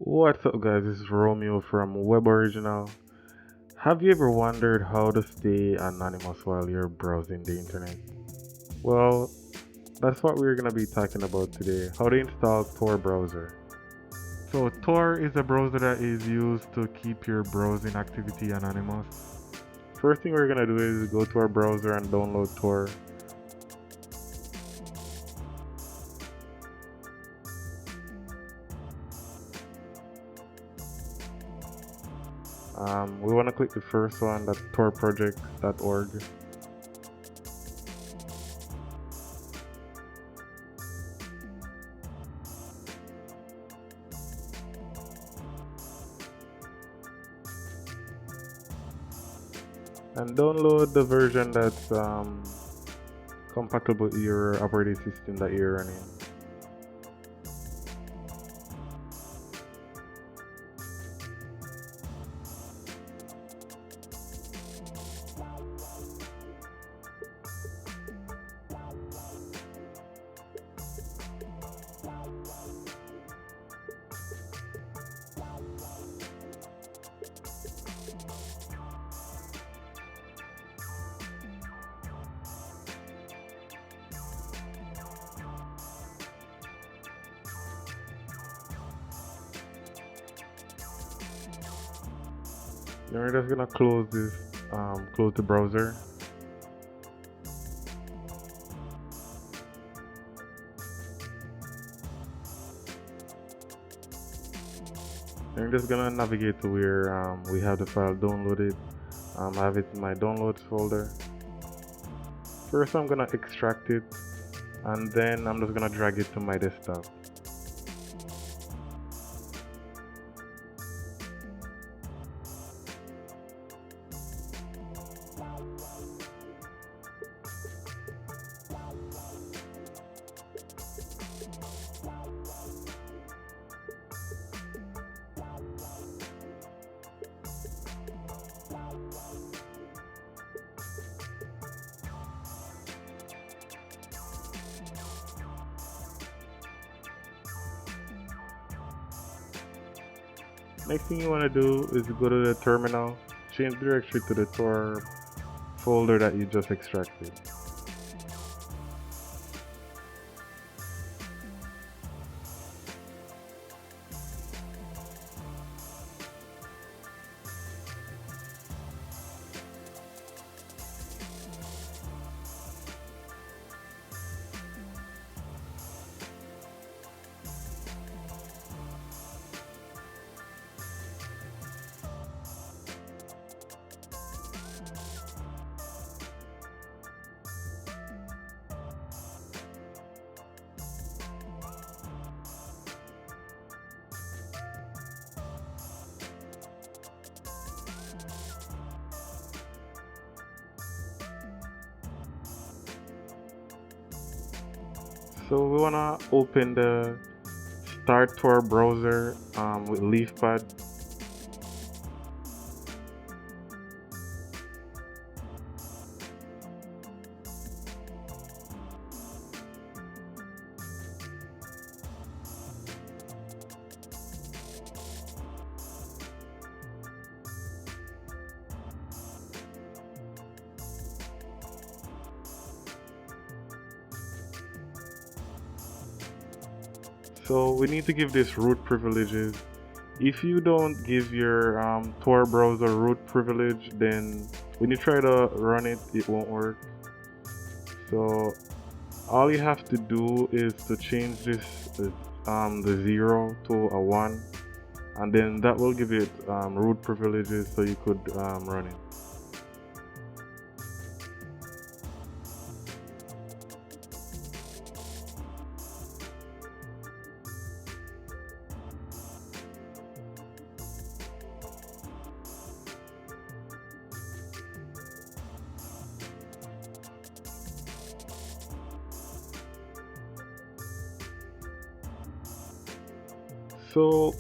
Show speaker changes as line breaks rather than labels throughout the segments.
What's up guys, this is Romeo from Web Original. Have you ever wondered how to stay anonymous while you're browsing the internet? Well, that's what we're gonna be talking about today, how to install Tor Browser. So Tor is a browser that is used to keep your browsing activity anonymous. First thing we're gonna do is go to our browser and download Tor. We want to click the first one, that's torproject.org. And download the version that's compatible with your operating system that you're running. You're just gonna close this, close the browser. You're just gonna navigate to where we have the file downloaded. I have it in my downloads folder. First, I'm gonna extract it, and then I'm just gonna drag it to my desktop. Next thing you want to do is go to the terminal, change directory to the Tor folder that you just extracted. So we wanna open the Start Tor browser with LeafPad. So we need to give this root privileges. If you don't give your Tor browser root privilege, then when you try to run it, it won't work. So all you have to do is to change this the 0 to a 1, and then that will give it root privileges so you could run it. So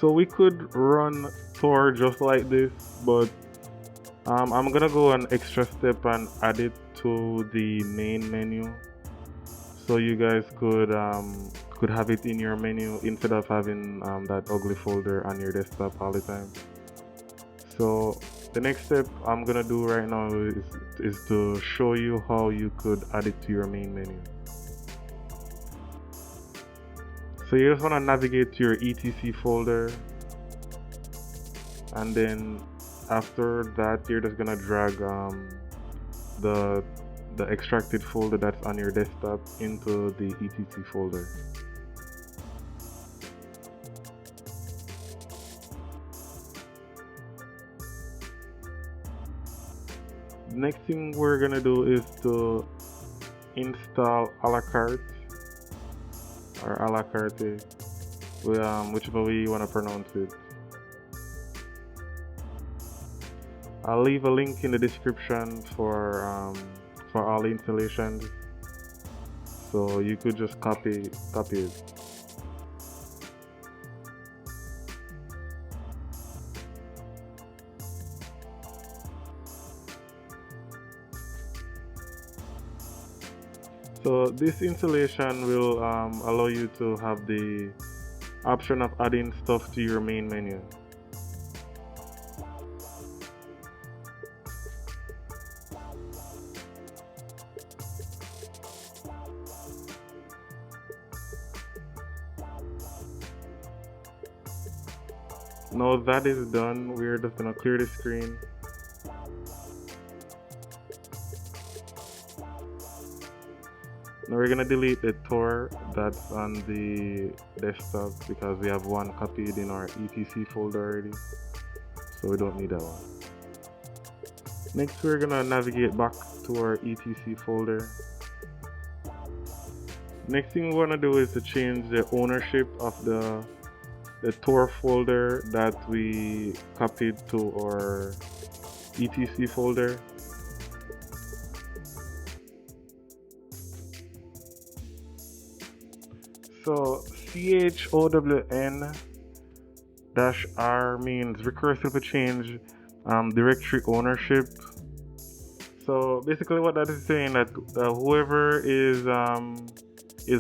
so we could run Tor just like this, but I'm gonna go an extra step and add it to the main menu, so you guys could could have it in your menu instead of having that ugly folder on your desktop all the time. So the next step I'm gonna do right now is to show you how you could add it to your main menu. So you just want to navigate to your etc folder, and then after that you're just gonna drag the extracted folder that's on your desktop into the etc folder. The next thing we're gonna do is to install a la carte or a la carte, whichever way you want to pronounce it. I'll leave a link in the description for all the installations, so you could just copy it. So this installation will allow you to have the option of adding stuff to your main menu. Now that is done, we're just gonna clear the screen. Now we're gonna delete the Tor that's on the desktop because we have one copied in our etc folder already, so we don't need that one. Next we're gonna navigate back to our etc folder. Next thing we wanna do is to change the ownership of the Tor folder that we copied to our etc folder. So CHOWN-R means recursively change directory ownership. So basically what that is saying that whoever is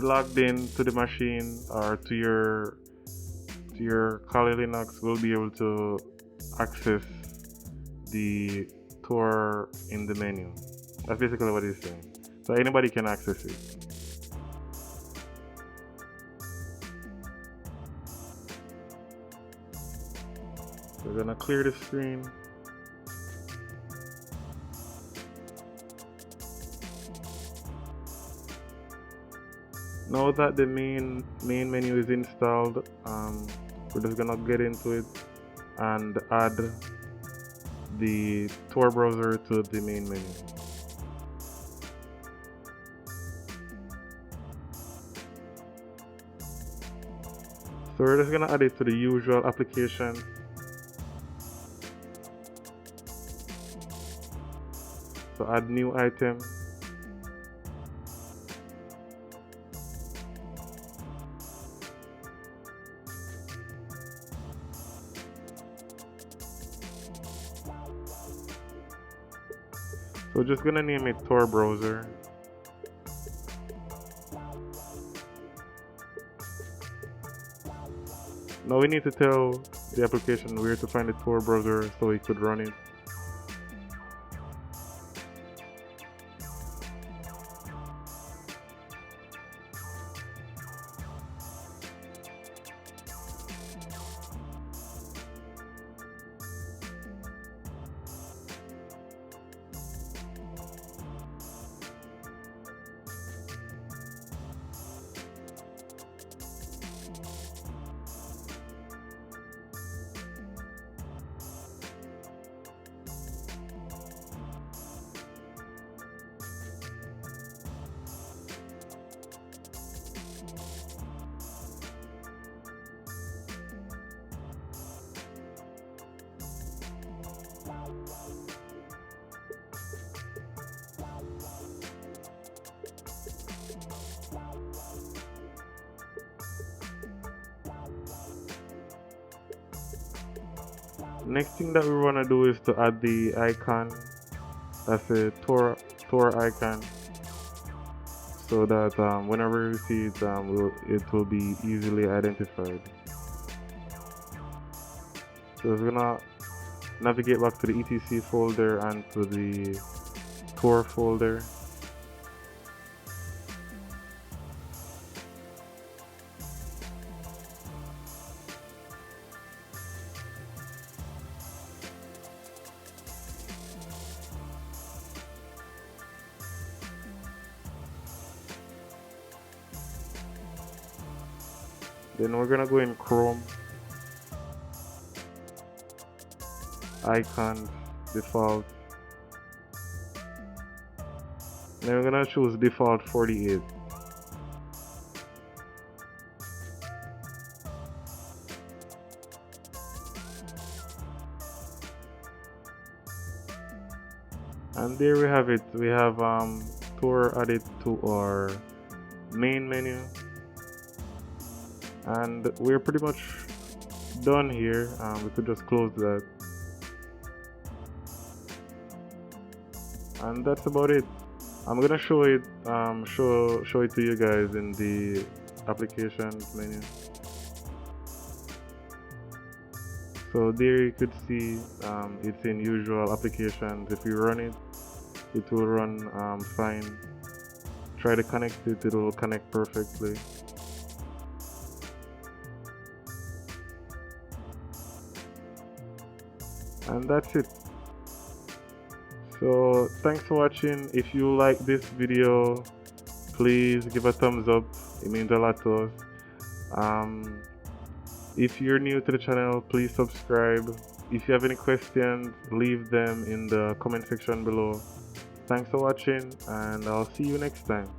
logged in to the machine or to your Kali Linux will be able to access the Tor in the menu. That's basically what it's saying. So anybody can access it. We're gonna clear the screen. Now that the main menu is installed, we're just gonna get into it and add the Tor browser to the main menu. So we're just gonna add it to the usual application. So add new item. So just gonna name it Tor Browser. Now we need to tell the application where to find the Tor browser so we could run it. Next thing that we want to do is to add the icon. That's a Tor icon. so that whenever we see it, it will be easily identified. So we're gonna navigate back to the etc folder and to the Tor folder. Then we're gonna go in Chrome, icons, default. Then we're gonna choose default 48. And there we have it. We have Tor added to our main menu, and we're pretty much done here. We could just close that, and that's about it. I'm gonna show it show it to you guys in the applications menu. So there you could see it's in usual applications. If you run it, it will run fine. Try to connect it, it will connect perfectly. And that's it. So thanks for watching. If you like this video, please give a thumbs up. It means a lot to us. If you're new to the channel, please subscribe. If you have any questions, leave them in the comment section below. Thanks for watching, and I'll see you next time.